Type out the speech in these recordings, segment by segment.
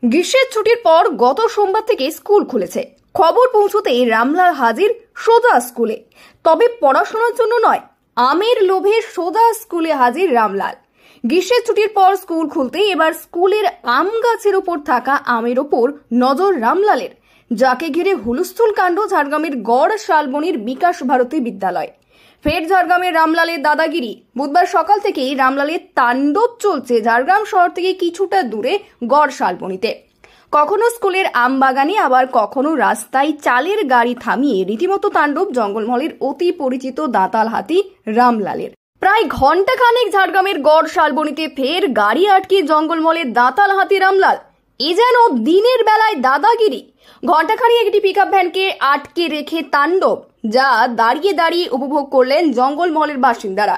গ্রীষ্মের ছুটির পর গত সোমবার থেকে স্কুল খুলেছে। খবর পৌঁছতেই রামলাল হাজির সোজা স্কুলে। তবে পড়াশোনার জন্য নয়, আমের লোভে সোজা স্কুলে হাজির রামলাল। গ্রীষ্মের ছুটির পর স্কুল খুলতেই এবার স্কুলের আম গাছের ওপর থাকা আমের ওপর নজর রামলালের, যাকে ঘিরে হুলস্থুল কাণ্ড ঝাড়গ্রামের গড় শালবনির বিকাশ ভারতী বিদ্যালয়। ফের ঝাড়গ্রামের রামলালের দাদাগিরি। বুধবার সকাল থেকেই রামলালের তাণ্ডব চলছে ঝাড়গ্রাম শহর থেকে কিছুটা দূরে গড় শালবনিতে। কখনো স্কুলের আম বাগানে, আবার কখনো রাস্তায় চালের গাড়ি থামিয়ে রীতিমতো তাণ্ডব জঙ্গলমহলের অতি পরিচিত দাঁতাল হাতি রামলালের। প্রায় ঘন্টাখানেক ঝাড়গ্রামের গড় শালবনিতে ফের গাড়ি আটকে জঙ্গলমহলের দাঁতাল হাতি রামলাল। এ যেন দিনের বেলায় দাদাগিরি। ঘণ্টাখানি একটি পিকআপ ভ্যানকে আটকে রেখে তাণ্ডব, যা দাঁড়িয়ে দাঁড়িয়ে উপভোগ করলেন জঙ্গলমহলের বাসিন্দারা।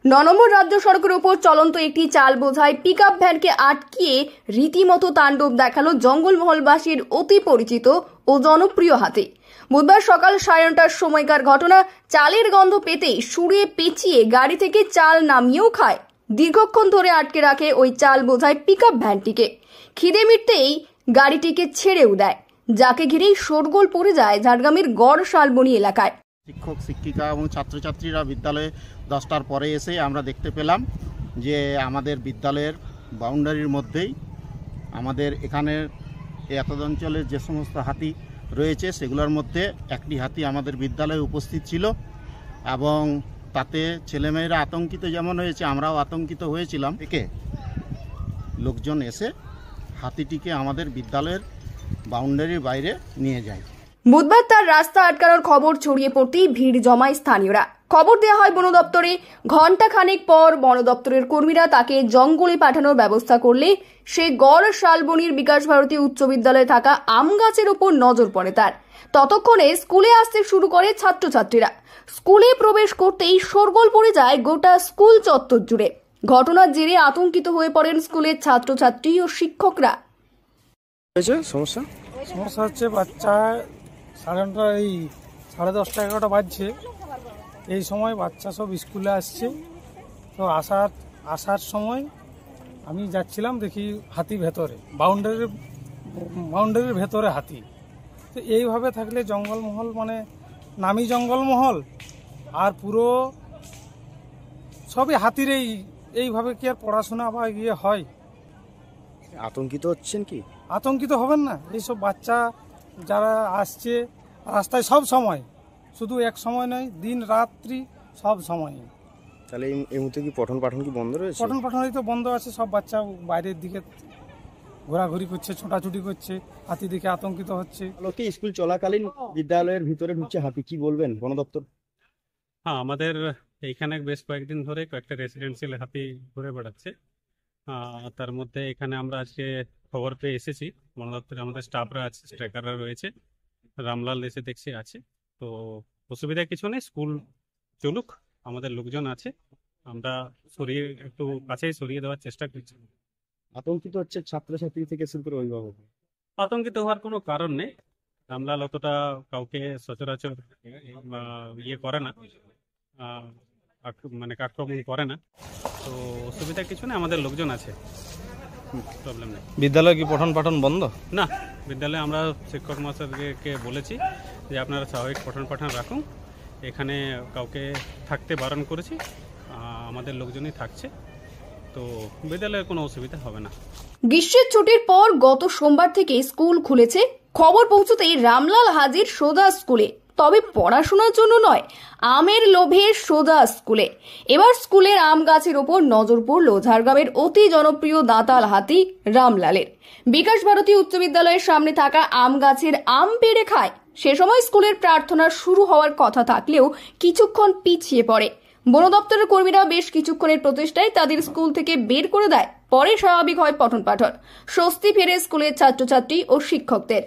9 নম্বর রাজ্য সড়কের উপর চলন্ত একটি চাল বোঝাই পিকআপ ভ্যানকে আটকিয়ে রীতিমতো তাণ্ডব দেখালো জঙ্গলমহলবাসীর অতি পরিচিত ও জনপ্রিয় হাতি। বুধবার সকাল 9:30টার সময়কার ঘটনা। চালের গন্ধ পেতেই সুরে পেঁচিয়ে গাড়ি থেকে চাল নামিয়েও খায়। দীর্ঘক্ষণ ধরে আটকে রাখে ওই চাল বোঝাই পিকআপ ভ্যানটিকে। খিদে মিটতেই গাড়িটিকে ছেড়েও দেয়, যাকে ঘিরেই শোরগোল পড়ে যায় ঝাড়গ্রামের গড় শালবনি এলাকায়। শিক্ষক শিক্ষিকা এবং ছাত্রছাত্রীরা বিদ্যালয়ে 10টার পরে এসে আমরা দেখতে পেলাম যে আমাদের বিদ্যালয়ের বাউন্ডারির মধ্যেই আমাদের এখানের এতদ অঞ্চলের যে সমস্ত হাতি রয়েছে সেগুলোর মধ্যে একটি হাতি আমাদের বিদ্যালয়ে উপস্থিত ছিল এবং তাতে ছেলেমেয়েরা আতঙ্কিত যেমন হয়েছে, আমরাও আতঙ্কিত হয়েছিলাম। থেকে লোকজন এসে হাতিটিকে আমাদের বিদ্যালয়ের বাউন্ডারির বাইরে নিয়ে যায়। বুধবার তার রাস্তা আটকানোর খবর ছড়িয়ে পড়তেই ভিড় জমায় স্থানীয়রা। খবর দেওয়া হয় বন দপ্তরে। ঘণ্টাখানেক পর বন দপ্তরের কর্মীরা তাকে জঙ্গলে পাঠানোর ব্যবস্থা করলে সে গড় শালবনির বিকাশ ভারতী উচ্চ বিদ্যালয়ে থাকা আম গাছের ওপর নজর পড়ে তার। ততক্ষণে স্কুলে আসতে শুরু করে ছাত্রছাত্রীরা। স্কুলে প্রবেশ করতেই শোরগোল পড়ে যায় গোটা স্কুল চত্বর জুড়ে। ঘটনার জেরে আতঙ্কিত হয়ে পড়েন স্কুলের ছাত্রছাত্রী ও শিক্ষকরা। সমস্যা হচ্ছে বাচ্চা 9:30 এই 10:30 11টা বাজছে, এই সময় বাচ্চা সব স্কুলে আসছে। তো আসার সময় আমি যাচ্ছিলাম, দেখি হাতি ভেতরে, বাউন্ডারির ভেতরে হাতি। তো এইভাবে থাকলে জঙ্গলমহল মানে নামি জঙ্গলমহল আর পুরো সবই হাতির। এইভাবে কি আর পড়াশোনা বা ইয়ে হয়? আতঙ্কিত হচ্ছেন কি? আতঙ্কিত হবেন না? এইসব বাচ্চা যারা আসছে রাস্তায় সব সময়, শুধু এক সময় নয়, দিন রাত্রি সব সময়। তাহলে এই মুহূর্তে কি পঠন পাঠন কি বন্ধ রয়েছে? পঠন পাঠনই তো বন্ধ আছে। সব বাচ্চা বাইরের দিকে ঘোরাঘুরি করছে, ছোটাছুটি করছে, হাতি দেখে আতঙ্কিত হচ্ছে। লোকে স্কুল চলাকালীন বিদ্যালয়ের ভিতরে ঢুকছে হাতি, কি বলবেন বন দপ্তর? হ্যাঁ, আমাদের এইখানে বেশ কয়েকদিন ধরে কয়েকটা রেসিডেন্সিয়াল হাতি ঘুরে বেড়াচ্ছে। তার মধ্যে এখানে আমরা আজকে খবর পেয়ে এসেছি। বন দপ্তরে আমাদের স্টাফরা আছে, ট্রেকাররা রয়েছে। রামলাল এসে দেখছি আছে, তো অসুবিধা কিছু নেই। স্কুল চলুক, আমাদের লোকজন আছে, আমরা একটু কাছেই সরিয়ে দেওয়ার চেষ্টা করছি। আতঙ্কিত হচ্ছে ছাত্রছাত্রী থেকে শুরু করে অভিভাবক? আতঙ্কিত হওয়ার কোনো কারণ নেই। রামলাল অতটা কাউকে সচরাচর ইয়ে করে না, মানে আক্রমণ করে না, তো অসুবিধা কিছু নেই। আমাদের লোকজন আছে, প্রবলেম নেই। বিদ্যালয়ে কি পঠন পাঠন বন্ধ? না, বিদ্যালয়ে আমরা শিক্ষক মহাশয়কে বলেছি যে আপনারা স্বাভাবিক পঠন পাঠন রাখুন, এখানে কাউকে থাকতে বারণ করেছি, আমাদের লোকজনই থাকছে, তো বিদ্যালয়ের কোনো অসুবিধা হবে না। গ্রীষ্মের ছুটির পর গত সোমবার থেকে স্কুল খুলেছে। খবর পৌঁছতেই রামলাল হাজির সোজা স্কুলে। তবে পড়াশোনার জন্য নয়, আমের লোভে সোজা স্কুলে। এবার স্কুলের আম গাছের ওপর নজর পড়ল ঝাড়গ্রামের অতি জনপ্রিয় দাঁতাল হাতি রামলালের। বিকাশ ভারতী উচ্চ বিদ্যালয়ের সামনে থাকা আম গাছের আম পেড়ে খায়। সে সময় স্কুলের প্রার্থনা শুরু হওয়ার কথা থাকলেও কিছুক্ষণ পিছিয়ে পড়ে। বন দপ্তরের কর্মীরা বেশ কিছুক্ষণের প্রচেষ্টায় তাদের স্কুল থেকে বের করে দেয়। পরে স্বাভাবিক হয় পঠন পাঠন। স্বস্তি ফেরে স্কুলের ছাত্রছাত্রী ও শিক্ষকদের।